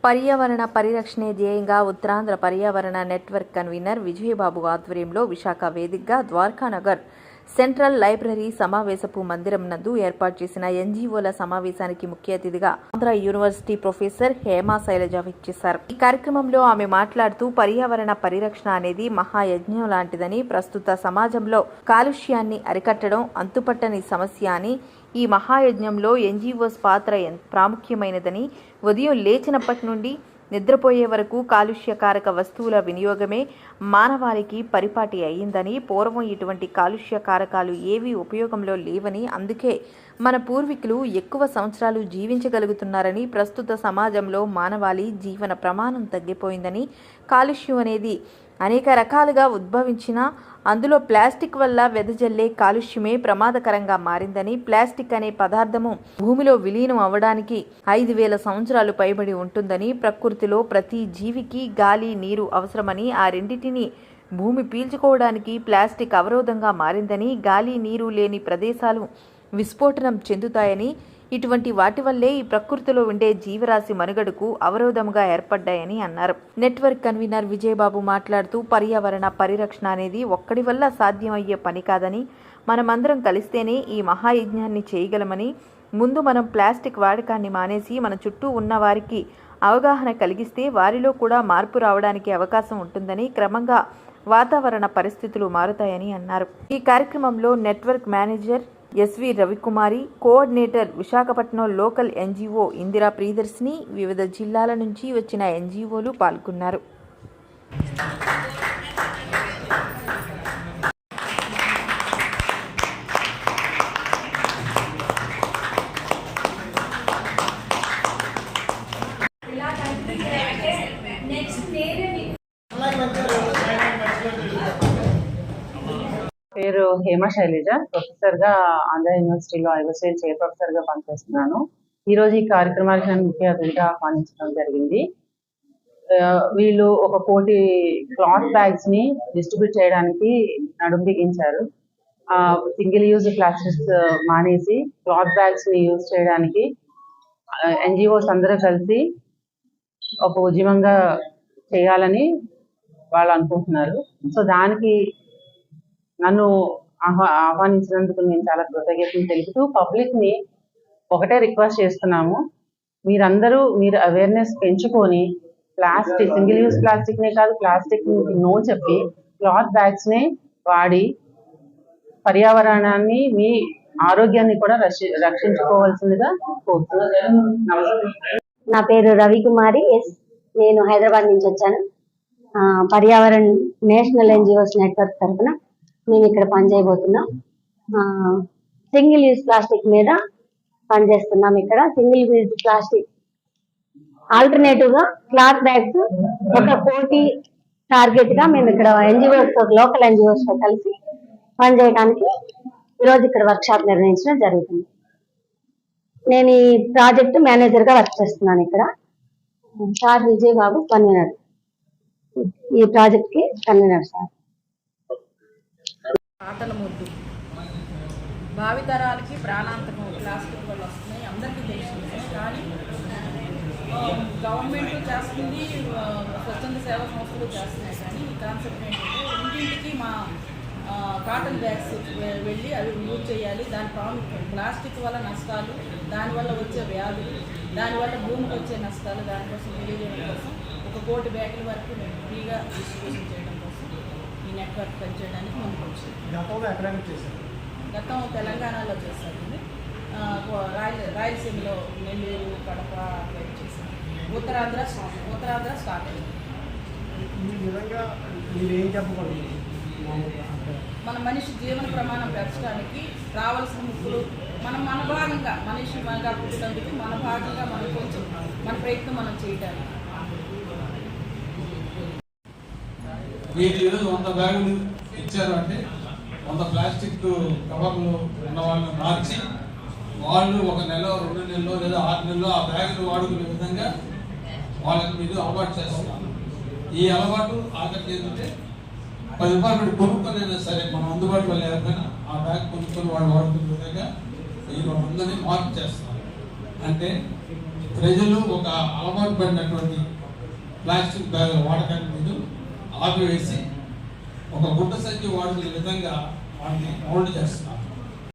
పర్యావరణ పరిరక్షణే ధ్యేయంగా ఉత్తరాంధ్ర పర్యావరణ నెట్వర్క్ కన్వీనర్ విజయబాబు ఆధ్వర్యంలో విశాఖ వేదికగా ద్వారకానగర్ సెంట్రల్ లైబ్రరీ సమావేశపు మందిరం నందు ఏర్పాటు చేసిన ఎన్జీఓల సమావేశానికి ముఖ్య అతిథిగా ఆంధ్ర యూనివర్సిటీ ప్రొఫెసర్ హేమా శైలజ విచ్చేశారు. ఈ కార్యక్రమంలో ఆమె మాట్లాడుతూ పర్యావరణ పరిరక్షణ అనేది మహాయజ్ఞం లాంటిదని, ప్రస్తుత సమాజంలో కాలుష్యాన్ని అరికట్టడం అంతుపట్టని సమస్య అని, ఈ మహాయజ్ఞంలో ఎన్జీఓస్ పాత్ర ప్రాముఖ్యమైనదని, ఉదయం లేచినప్పటి నుండి నిద్రపోయే వరకు కాలుష్యకారక వస్తువుల వినియోగమే మానవాళికి పరిపాటి అయ్యిందని, పూర్వం ఇటువంటి కాలుష్య కారకాలు ఏవీ ఉపయోగంలో లేవని, అందుకే మన పూర్వీకులు ఎక్కువ సంవత్సరాలు జీవించగలుగుతున్నారని, ప్రస్తుత సమాజంలో మానవాళి జీవన ప్రమాణం తగ్గిపోయిందని, కాలుష్యం అనేది అనేక రకాలుగా ఉద్భవించినా అందులో ప్లాస్టిక్ వల్ల వెదజల్లే కాలుష్యమే ప్రమాదకరంగా మారిందని, ప్లాస్టిక్ అనే పదార్థము భూమిలో విలీనం అవ్వడానికి 5,000 సంవత్సరాలు పైబడి ఉంటుందని, ప్రకృతిలో ప్రతి జీవికి గాలి, నీరు అవసరమని, ఆ రెండింటిని భూమి పీల్చుకోవడానికి ప్లాస్టిక్ అవరోధంగా మారిందని, గాలి, నీరు లేని ప్రదేశాలు విస్ఫోటనం చెందుతాయని, ఇటువంటి వాటి వల్లే ఈ ప్రకృతిలో ఉండే జీవరాశి మనుగడకు అవరోధంగా ఏర్పడ్డాయని అన్నారు. నెట్వర్క్ కన్వీనర్ విజయబాబు మాట్లాడుతూ పర్యావరణ పరిరక్షణ అనేది ఒక్కడి వల్ల సాధ్యమయ్యే పని కాదని, మనమందరం కలిస్తేనే ఈ మహాయజ్ఞాన్ని చేయగలమని, ముందు మనం ప్లాస్టిక్ వాడకాన్ని మానేసి మన చుట్టూ ఉన్న వారికి అవగాహన కలిగిస్తే వారిలో కూడా మార్పు రావడానికి అవకాశం ఉంటుందని, క్రమంగా వాతావరణ పరిస్థితులు మారుతాయని అన్నారు. ఈ కార్యక్రమంలో network manager S V Ravikumari, coordinator Visakhapatnam local NGO Indira Priyadarshini, వివిధ జిల్లాల నుంచి వచ్చిన ఎన్జీఓలు పాల్గొన్నారు. పేరు హేమా శైలజ, ప్రొఫెసర్ గా ఆంధ్ర యూనివర్సిటీలో ఐవోసైల్ చైర్ ప్రొఫెసర్ గా పనిచేస్తున్నాను. ఈ రోజు ఈ కార్యక్రమానికి నన్ను ముఖ్య అతిథిగా ఆహ్వానించడం జరిగింది. వీళ్ళు ఒక 1 కోటి క్లాత్ బ్యాగ్స్ ని డిస్ట్రిబ్యూట్ చేయడానికి నడుము బిగించారు. సింగిల్ యూజ్ ప్లాస్టిక్స్ మానేసి క్లాత్ బ్యాగ్స్ ని యూజ్ చేయడానికి ఎన్జిఓస్ అందరూ కలిసి ఒక ఉద్యమంగా చేయాలని వాళ్ళు అనుకుంటున్నారు. సో దానికి నన్ను ఆహ్వానించినందుకు నేను చాలా కృతజ్ఞతలు తెలుపుతూ పబ్లిక్ ని ఒకటే రిక్వెస్ట్ చేస్తున్నాము, మీరందరూ మీరు అవేర్నెస్ పెంచుకొని ప్లాస్టిక్, సింగిల్ యూజ్ ప్లాస్టిక్ నే కాదు, ప్లాస్టిక్ నో చెప్పి క్లాత్ బ్యాగ్స్ నే వాడి పర్యావరణాన్ని, మీ ఆరోగ్యాన్ని కూడా రక్షించుకోవాల్సిందిగా కోరుతున్నాను. నా పేరు రవికుమారి ఎస్. నేను హైదరాబాద్ నుంచి వచ్చాను. పర్యావరణ నేషనల్ ఎన్జిఓస్ నెట్వర్క్ తరఫున మేము ఇక్కడ పనిచేయబోతున్నాం. సింగిల్ యూజ్ ప్లాస్టిక్ మీద పనిచేస్తున్నాం. ఇక్కడ సింగిల్ యూజ్ ప్లాస్టిక్ ఆల్టర్నేటివ్ గా క్లాత్ బ్యాగ్స్ 1 కోటి టార్గెట్ గా మేము ఇక్కడ ఎన్జిఓస్ తో, లోకల్ ఎన్జిఓస్ తో కలిసి పనిచేయడానికి ఈరోజు ఇక్కడ వర్క్ షాప్ నిర్వహించడం జరుగుతుంది. నేను ఈ ప్రాజెక్ట్ మేనేజర్ గా వర్క్ చేస్తున్నాను. ఇక్కడ సార్ విజయబాబు కన్వీనర్, ఈ ప్రాజెక్ట్ కి కన్వీనర్ సార్. ఆటల ముద్దు భావితరాలకి ప్రాణాంతకం ప్లాస్టిక్ వల్ల వస్తున్నాయి, అందరికీ తెలిసిందే. కానీ గవర్నమెంట్ చేస్తుంది, స్వచ్ఛంద సేవా సంస్థలు చేస్తున్నాయి. కానీ ఈ కాన్సెప్ట్ ఏంటంటే ఇంటింటికి మా కాటన్ బ్యాగ్స్ వెళ్ళి అవి యూజ్ చేయాలి. దాని ప్రాముఖ్యం ప్లాస్టిక్ వల్ల నష్టాలు, దానివల్ల వచ్చే వ్యాధులు, దానివల్ల భూమికి వచ్చే నష్టాలు, దానికోసం తెలియజేయడం కోసం 1 కోటి బ్యాగుల వరకు మేము ఫ్రీగా డిస్ట్రిబ్యూషన్ చేయడం కోసం ఈ నెట్వర్క్ పనిచేయడానికి ముందుకు వచ్చింది. గతం తెలంగాణలో చేశారండి, రాయలసీమలో నెల్లూరు, కడప చేశారు, ఉత్తరాంధ్ర స్టార్ట్ అయింది. మన మనిషి జీవన ప్రమాణం పెంచడానికి రావాల్సిన ముక్కులు మన భాగంగా, మనిషి మనగా పుట్టినందుకు మన భాగంగా మనం కొంచెం మన ప్రయత్నం మనం చేయడానికి. మీరు ఈరోజు 100 బ్యాగులు ఇచ్చారు అంటే 100 ప్లాస్టిక్ కవర్లు ఉన్న వాళ్ళని మార్చి వాళ్ళు 1 నెల, 2 నెలలో లేదా 6 నెలలో ఆ బ్యాగులు వాడుకునే విధంగా వాళ్ళకి మీరు అలవాటు చేస్తున్నారు. ఈ అలవాటు ఆఖరికి ఏంటంటే 10 రూపాయలు పెట్టి కొనుక్కొనైనా సరే మనం అందుబాటులో లేకపోయినా ఆ బ్యాగ్ కొనుక్కొని వాళ్ళు వాడుకునే విధంగా మీరు అందరినీ మార్పు చేస్తున్నారు. అంటే ప్రజలు ఒక అలవాటు పడినటువంటి ప్లాస్టిక్ బ్యాగుల వాడకాన్ని మీరు ఆపివేసి ఒక గుడ్డ సంఖ్య వాడుకునే విధంగా వాటిని మౌల్డ్ చేస్తున్నారు.